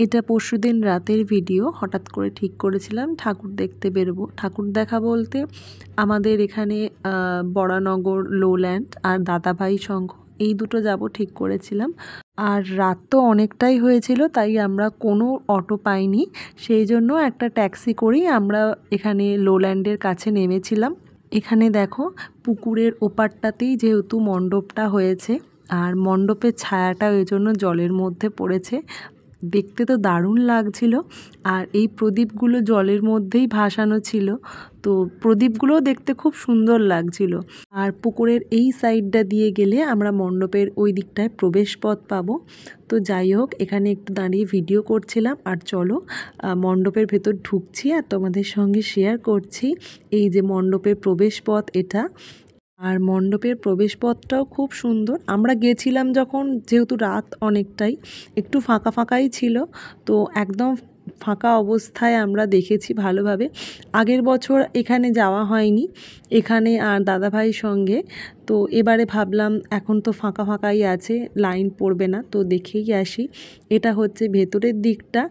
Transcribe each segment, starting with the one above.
এটা পরশুদিন রাতের ভিডিও। হঠাৎ করে ঠিক করেছিলাম ঠাকুর দেখতে বেরোবো। ঠাকুর দেখা বলতে আমাদের এখানে বরানগর লোল্যান্ড আর দাদাভাই সংঘ এই দুটো যাব ঠিক করেছিলাম। আর রাত তো অনেকটাই হয়েছিল, তাই আমরা কোনো অটো পাইনি, সেই জন্য একটা ট্যাক্সি করেই আমরা এখানে লোল্যান্ডের কাছে নেমেছিলাম। এখানে দেখো পুকুরের ওপারটাতেই যেহেতু মণ্ডপটা হয়েছে, আর মণ্ডপের ছায়াটা ওই জন্য জলের মধ্যে পড়েছে, দেখতে তো দারুণ লাগছিল। আর এই প্রদীপগুলো জলের মধ্যেই ভাসানো ছিল, তো প্রদীপগুলোও দেখতে খুব সুন্দর লাগছিল। আর পুকুরের এই সাইডটা দিয়ে গেলে আমরা মণ্ডপের ওই দিকটায় প্রবেশ পথ পাবো। তো যাই হোক, এখানে একটু দাঁড়িয়ে ভিডিও করছিলাম। আর চলো মণ্ডপের ভেতর ঢুকছি আর তোমাদের সঙ্গে শেয়ার করছি। এই যে মণ্ডপের প্রবেশ পথ এটা, আর মণ্ডপের প্রবেশপথটাও খুব সুন্দর। আমরা গেছিলাম যখন, যেহেতু রাত অনেকটাই, একটু ফাঁকা ফাঁকাই ছিল, তো একদম ফাঁকা অবস্থায় আমরা দেখেছি ভালোভাবে। আগের বছর এখানে যাওয়া হয়নি, এখানে আর দাদাভাইয়ের সঙ্গে, তো এবারে ভাবলাম এখন তো ফাঁকা ফাঁকাই আছে, লাইন পড়বে না, তো দেখেই আসি। এটা হচ্ছে ভেতরের দিকটা।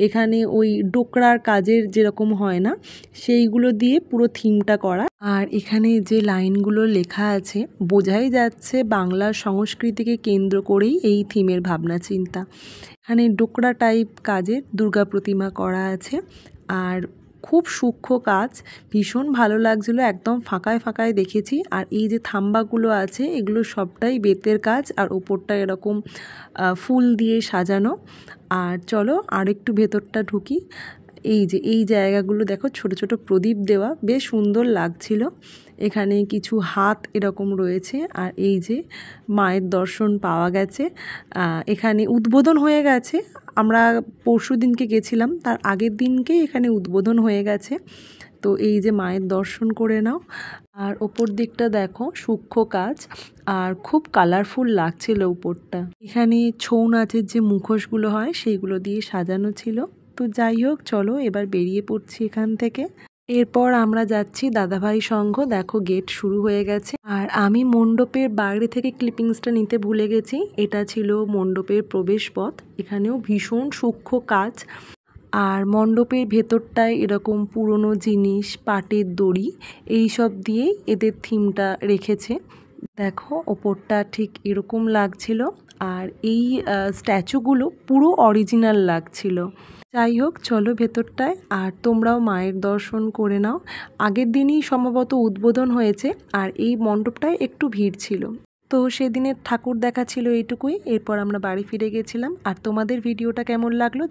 এখানে ওই ডোকরার কাজের যেরকম হয় না, সেইগুলো দিয়ে পুরো থিমটা করা। আর এখানে যে লাইনগুলো লেখা আছে, বোঝাই যাচ্ছে বাংলার সংস্কৃতিকে কেন্দ্র করেই এই থিমের ভাবনা চিন্তা। এখানে ডোকরা টাইপ কাজের দুর্গা প্রতিমা করা আছে, আর খুব সূক্ষ্ম কাজ, ভীষণ ভালো লাগছিল। একদম ফাঁকায় ফাঁকায় দেখেছি। আর এই যে থাম্বাগুলো আছে, এগুলো সবটাই বেতের কাজ, আর ওপরটা এরকম ফুল দিয়ে সাজানো। আর চলো আর একটু ভেতরটা ঢুকি। এই যে এই জায়গাগুলো দেখো, ছোট ছোট প্রদীপ দেওয়া, বেশ সুন্দর লাগছিল। এখানে কিছু হাত এরকম রয়েছে। আর এই যে মায়ের দর্শন পাওয়া গেছে। এখানে উদ্বোধন হয়ে গেছে, আমরা পরশু দিনকে গেছিলাম, তার আগের দিনকে এখানে উদ্বোধন হয়ে গেছে। তো এই যে মায়ের দর্শন করে নাও। আর ওপর দিকটা দেখো, সূক্ষ্ম কাজ, আর খুব কালারফুল লাগছিল উপরটা। এখানে ছৌ নাচের যে মুখোশগুলো হয়, সেইগুলো দিয়ে সাজানো ছিল। তো যাই হোক, চলো এবার বেরিয়ে পড়ছি এখান থেকে। এরপর আমরা যাচ্ছি দাদাভাই সংঘ। দেখো গেট শুরু হয়ে গেছে। আর আমি মণ্ডপের বাইরে থেকে ক্লিপিংসটা নিতে ভুলে গেছি, এটা ছিল মণ্ডপের প্রবেশ পথ। এখানেও ভীষণ সূক্ষ্ম কাজ। আর মণ্ডপের ভেতরটায় এরকম পুরনো জিনিস, পাটের দড়ি, এই সব দিয়েই এদের থিমটা রেখেছে। দেখো ওপরটা ঠিক এরকম লাগছিল। আর এই স্ট্যাচুগুলো পুরো অরিজিনাল লাগছিল। যাই হোক, চলো ভেতরটায়, আর তোমরাও মায়ের দর্শন করে নাও। আগের দিনই সম্ভবত উদ্বোধন হয়েছে, আর এই মণ্ডপটায় একটু ভিড় ছিল। তো সেদিনের ঠাকুর দেখা ছিল এইটুকুই। এরপর আমরা বাড়ি ফিরে গেছিলাম। আর তোমাদের ভিডিওটা কেমন লাগলো